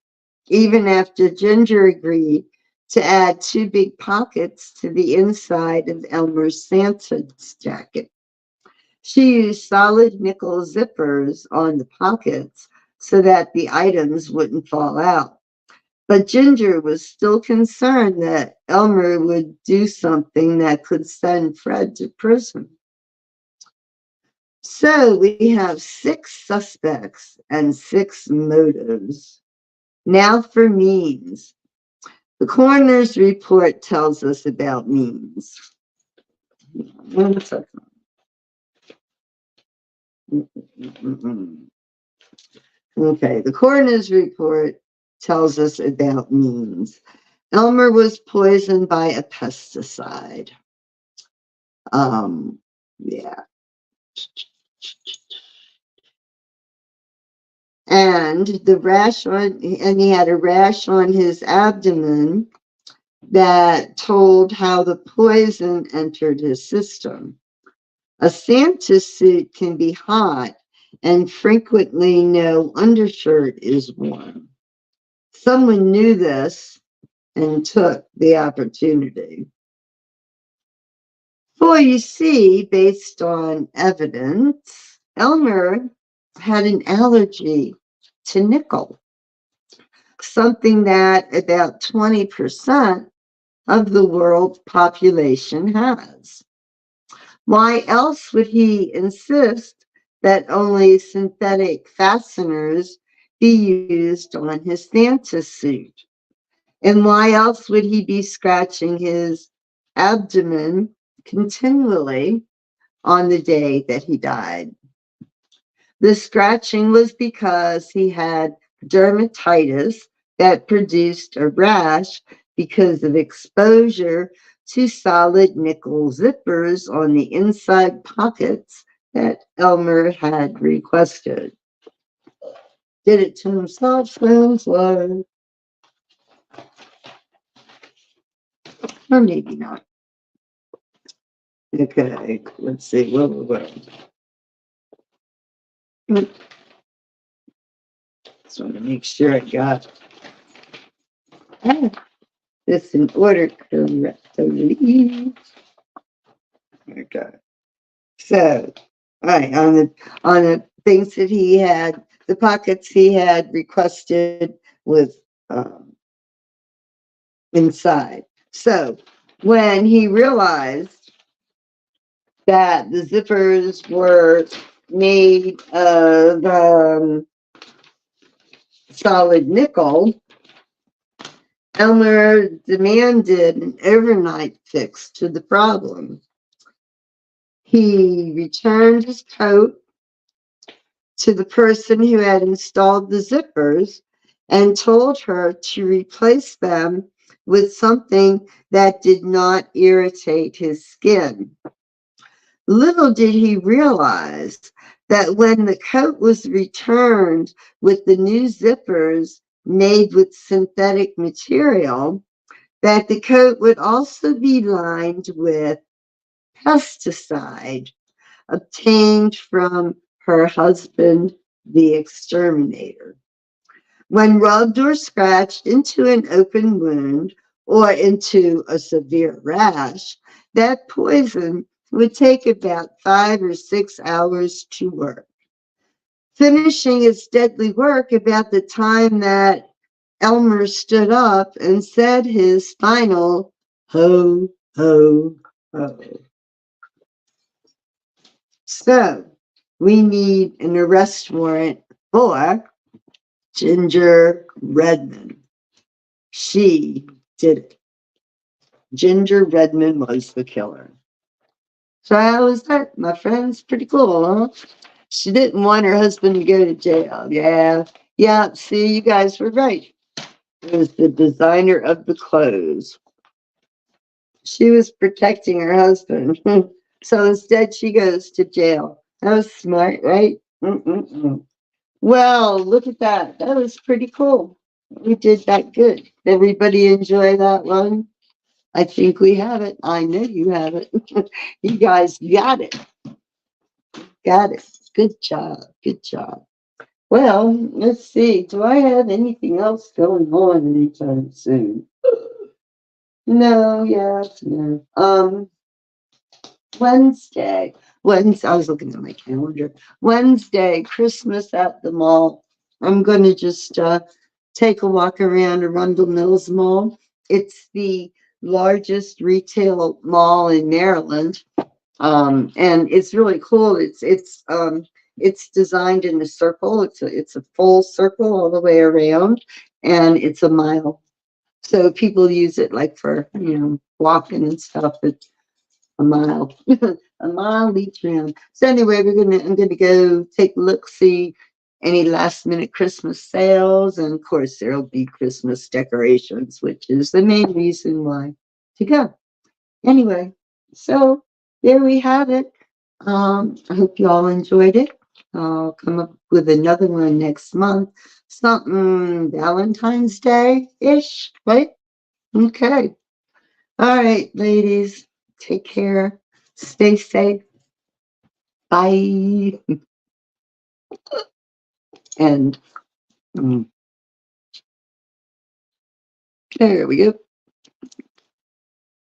Speaker 1: even after Ginger agreed to add 2 big pockets to the inside of Elmer's Santa's jacket. She used solid nickel zippers on the pockets so that the items wouldn't fall out. But Ginger was still concerned that Elmer would do something that could send Fred to prison. So we have 6 suspects and 6 motives. Now for means. The coroner's report tells us about means. One second. Okay, the coroner's report tells us about means. Elmer was poisoned by a pesticide. Yeah. And he had a rash on his abdomen that told how the poison entered his system. A Santa suit can be hot, and frequently no undershirt is worn. Someone knew this and took the opportunity. For you see, based on evidence, Elmer had an allergy to nickel, something that about 20% of the world population has. Why else would he insist that only synthetic fasteners be used on his Santa suit? And why else would he be scratching his abdomen continually on the day that he died? The scratching was because he had dermatitis that produced a rash because of exposure to solid nickel zippers on the inside pockets that Elmer had requested. Did it to himself, sounds like. Or maybe not. Okay, let's see. Just want to make sure I got this in order correctly. Okay. So, all right, on the things that he had, the pockets he had requested with inside. So, when he realized that the zippers were made of solid nickel, Elmer demanded an overnight fix to the problem. He returned his coat to the person who had installed the zippers and told her to replace them with something that did not irritate his skin. Little did he realize that when the coat was returned with the new zippers made with synthetic material, that the coat would also be lined with pesticide obtained from her husband, the exterminator. When rubbed or scratched into an open wound or into a severe rash, that poison would take about 5 or 6 hours to work, finishing its deadly work about the time that Elmer stood up and said his final ho, ho, ho. So we need an arrest warrant for Ginger Redmond. She did it. Ginger Redmond was the killer. So how was that, my friends? Pretty cool, huh? She didn't want her husband to go to jail. Yeah, see, you guys were right. It was the designer of the clothes. She was protecting her husband. So instead, she goes to jail. That was smart, right? Well, look at that. That was pretty cool. We did that good. Everybody enjoy that one? I think we have it. I know you have it. You guys got it. Got it. Good job. Good job. Well, let's see. Do I have anything else going on anytime soon? No, yes, no. Wednesday. Wednesday. I was looking at my calendar. Wednesday, Christmas at the mall. I'm going to just take a walk around Arundel Mills Mall. It's the largest retail mall in Maryland, and it's really cool. It's designed in a circle. It's a full circle all the way around, and it's a mile. So people use it like for walking and stuff. It's a mile, a mile each round. So anyway, I'm gonna go take a look, see any last minute Christmas sales, and of course there'll be Christmas decorations, which is the main reason why to go. Anyway, so there we have it. I hope you all enjoyed it. I'll come up with another one next month. Something Valentine's Day ish, right? Okay. All right, ladies. Take care. Stay safe. Bye. And there we go.